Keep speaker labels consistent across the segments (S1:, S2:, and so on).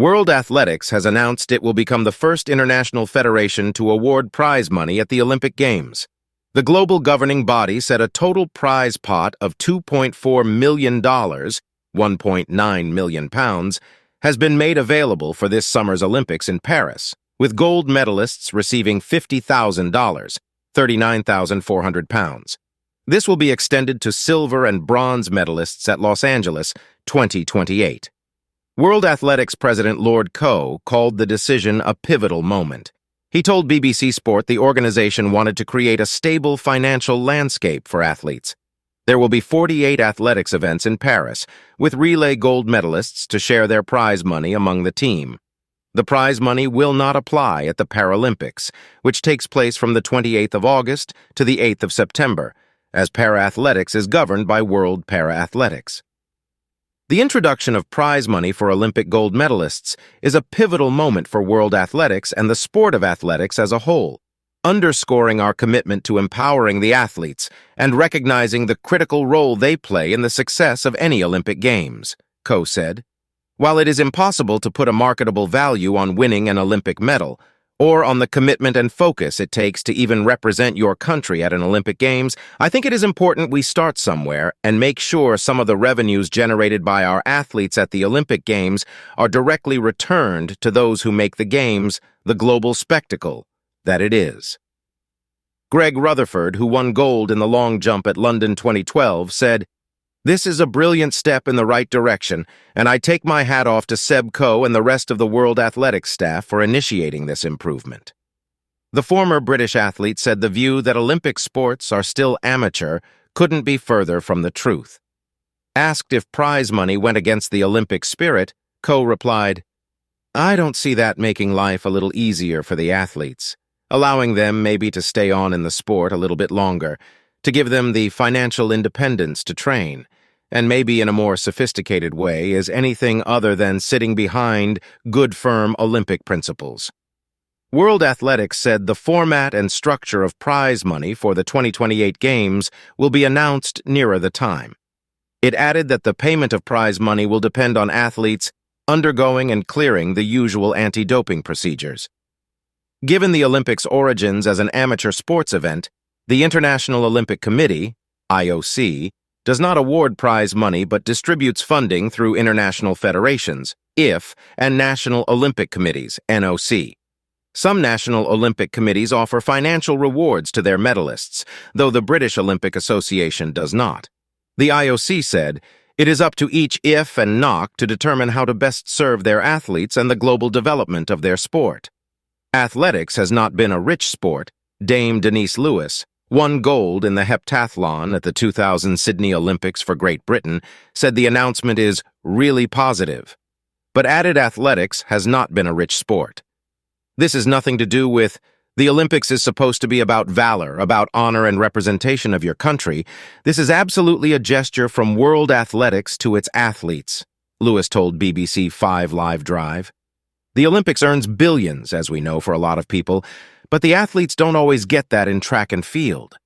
S1: World Athletics has announced it will become the first international federation to award prize money at the Olympic Games. The global governing body set a total prize pot of $2.4 million, £1.9 million, has been made available for this summer's Olympics in Paris, with gold medalists receiving $50,000, £39,400. This will be extended to silver and bronze medalists at Los Angeles 2028. World Athletics President Lord Coe called the decision a pivotal moment. He told BBC Sport the organization wanted to create a stable financial landscape for athletes. There will be 48 athletics events in Paris, with relay gold medalists to share their prize money among the team. The prize money will not apply at the Paralympics, which takes place from the 28th of August to the 8th of September, as para-athletics is governed by World Para-Athletics. The introduction of prize money for Olympic gold medalists is a pivotal moment for world athletics and the sport of athletics as a whole, underscoring our commitment to empowering the athletes and recognizing the critical role they play in the success of any Olympic Games, Coe said. While it is impossible to put a marketable value on winning an Olympic medal, or on the commitment and focus it takes to even represent your country at an Olympic Games, I think it is important we start somewhere and make sure some of the revenues generated by our athletes at the Olympic Games are directly returned to those who make the Games the global spectacle that it is. Greg Rutherford, who won gold in the long jump at London 2012, said, "This is a brilliant step in the right direction, and I take my hat off to Seb Coe and the rest of the World Athletics staff for initiating this improvement." The former British athlete said the view that Olympic sports are still amateur couldn't be further from the truth. Asked if prize money went against the Olympic spirit, Coe replied, "I don't see that making life a little easier for the athletes, allowing them maybe to stay on in the sport a little bit longer, to give them the financial independence to train, and maybe in a more sophisticated way is anything other than sitting behind good firm Olympic principles." World Athletics said the format and structure of prize money for the 2028 Games will be announced nearer the time. It added that the payment of prize money will depend on athletes undergoing and clearing the usual anti-doping procedures. Given the Olympics' origins as an amateur sports event, the International Olympic Committee, IOC, does not award prize money but distributes funding through international federations, IF, and National Olympic Committees, NOC. Some national Olympic committees offer financial rewards to their medalists, though the British Olympic Association does not. The IOC said, "It is up to each IF and NOC to determine how to best serve their athletes and the global development of their sport." Athletics has not been a rich sport. Dame Denise Lewis, won gold in the heptathlon at the 2000 Sydney Olympics for Great Britain, said the announcement is really positive, but added athletics has not been a rich sport. "This has nothing to do with the Olympics is supposed to be about valor, about honor and representation of your country. This is absolutely a gesture from World Athletics to its athletes," Lewis told BBC 5 Live Drive. The Olympics earns billions, as we know, for a lot of people, but the athletes don't always get that in track and field.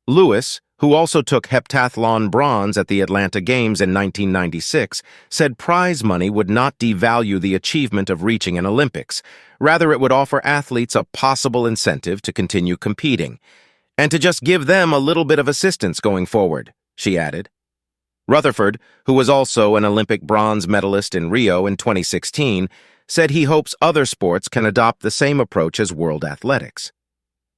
S1: Lewis, who also took heptathlon bronze at the Atlanta Games in 1996, said prize money would not devalue the achievement of reaching an Olympics. Rather, it would offer athletes a possible incentive to continue competing, and to just give them a little bit of assistance going forward, she added. Rutherford, who was also an Olympic bronze medalist in Rio in 2016, said he hopes other sports can adopt the same approach as World Athletics.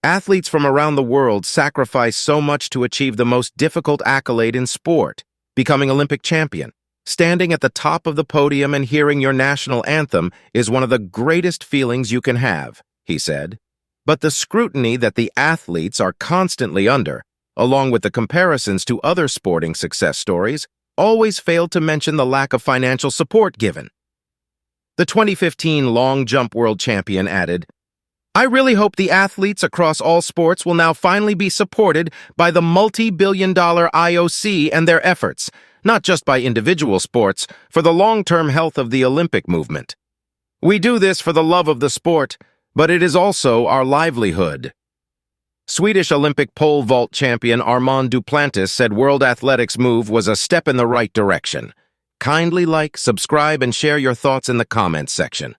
S1: Athletes from around the world sacrifice so much to achieve the most difficult accolade in sport, becoming Olympic champion. Standing at the top of the podium and hearing your national anthem is one of the greatest feelings you can have, he said. But the scrutiny that the athletes are constantly under, along with the comparisons to other sporting success stories, always failed to mention the lack of financial support given. The 2015 long jump world champion added, "I really hope the athletes across all sports will now finally be supported by the multi-billion-dollar IOC and their efforts, not just by individual sports, for the long-term health of the Olympic movement. We do this for the love of the sport, but it is also our livelihood." Swedish Olympic pole vault champion Armand Duplantis said World Athletics' move was a step in the right direction. Kindly like, subscribe, and share your thoughts in the comments section.